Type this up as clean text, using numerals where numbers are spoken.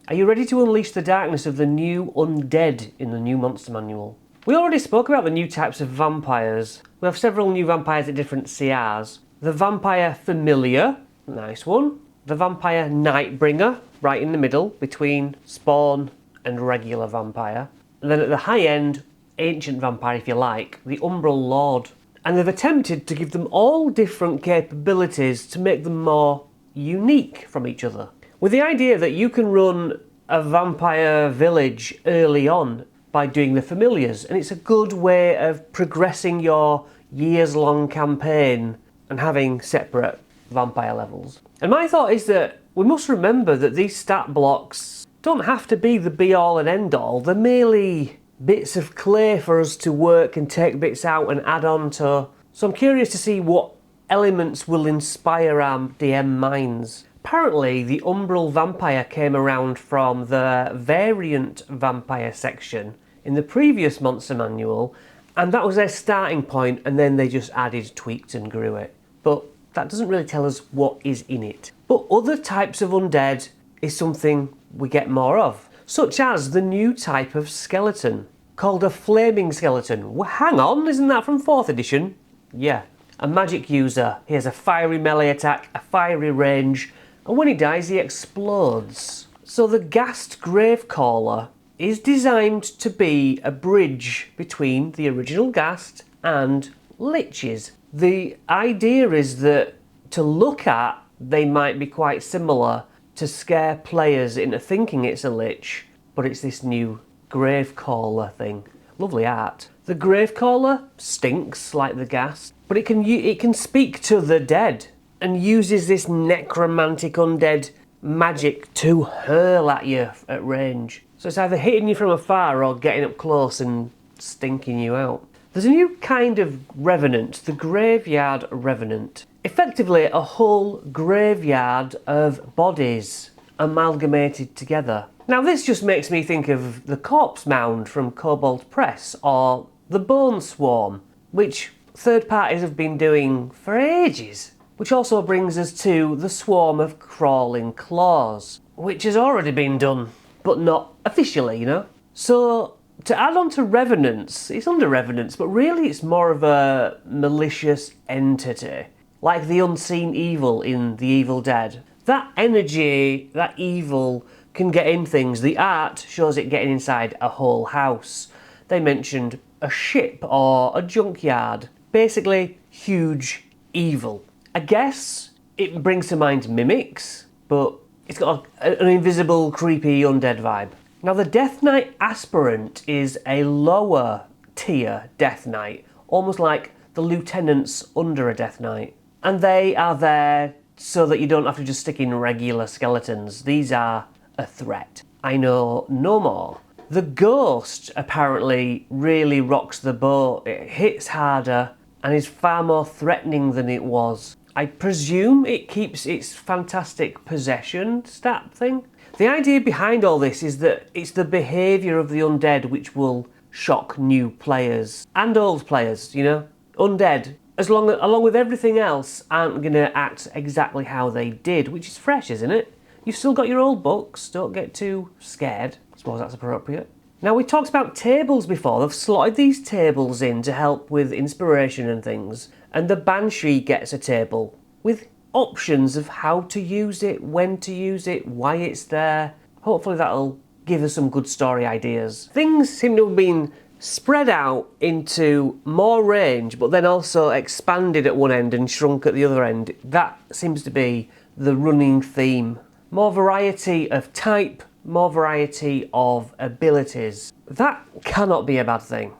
Are you ready to unleash the darkness of the new undead in the new monster manual? We already spoke about the new types of vampires. We have several new vampires at different CRs. The Vampire Familiar, nice one. The Vampire Nightbringer, right in the middle, between Spawn and regular vampire. And then at the high end, Ancient Vampire if you like, the Umbral Lord. And they've attempted to give them all different capabilities to make them more unique from each other. With the idea that you can run a vampire village early on by doing the familiars, and it's a good way of progressing your years-long campaign and having separate vampire levels. And my thought is that we must remember that these stat blocks don't have to be the be-all and end-all. They're merely bits of clay for us to work and take bits out and add on to. So I'm curious to see what elements will inspire our DM minds. Apparently, the Umbral Vampire came around from the Variant Vampire section in the previous Monster Manual, and that was their starting point, and then they just added, tweaked and grew it. But that doesn't really tell us what is in it. But other types of undead is something we get more of, such as the new type of skeleton, called a Flaming Skeleton. Well, hang on, isn't that from 4th edition? Yeah. A magic user. He has a fiery melee attack, a fiery range, and when he dies he explodes. So the Ghast Gravecaller is designed to be a bridge between the original Ghast and liches. The idea is that to look at, they might be quite similar to scare players into thinking it's a lich, but it's this new Gravecaller thing. Lovely art. The Gravecaller stinks like the Ghast, but it can speak to the dead and uses this necromantic undead magic to hurl at you at range. So it's either hitting you from afar or getting up close and stinking you out. There's a new kind of revenant, the Graveyard Revenant. Effectively a whole graveyard of bodies amalgamated together. Now this just makes me think of the Corpse Mound from Cobalt Press or the Bone Swarm, which third parties have been doing for ages. Which also brings us to the Swarm of Crawling Claws, which has already been done, but not officially, you know? So, to add on to Revenants, it's under Revenants, but really it's more of a malicious entity, like the unseen evil in The Evil Dead. That energy, that evil, can get in things. The art shows it getting inside a whole house. They mentioned a ship or a junkyard. Basically, huge evil. I guess it brings to mind mimics, but it's got an invisible, creepy, undead vibe. Now the Death Knight Aspirant is a lower tier Death Knight, almost like the lieutenants under a Death Knight. And they are there so that you don't have to just stick in regular skeletons. These are a threat. I know no more. The Ghost apparently really rocks the boat. It hits harder and is far more threatening than it was. I presume it keeps its fantastic possession stat thing. The idea behind all this is that it's the behaviour of the undead which will shock new players and old players, you know. Undead, along with everything else, aren't going to act exactly how they did, which is fresh, isn't it? You've still got your old books, don't get too scared. I suppose that's appropriate. Now we talked about tables before. They've slotted these tables in to help with inspiration and things. And the Banshee gets a table with options of how to use it, when to use it, why it's there. Hopefully that'll give us some good story ideas. Things seem to have been spread out into more range, but then also expanded at one end and shrunk at the other end. That seems to be the running theme. More variety of type, more variety of abilities. That cannot be a bad thing.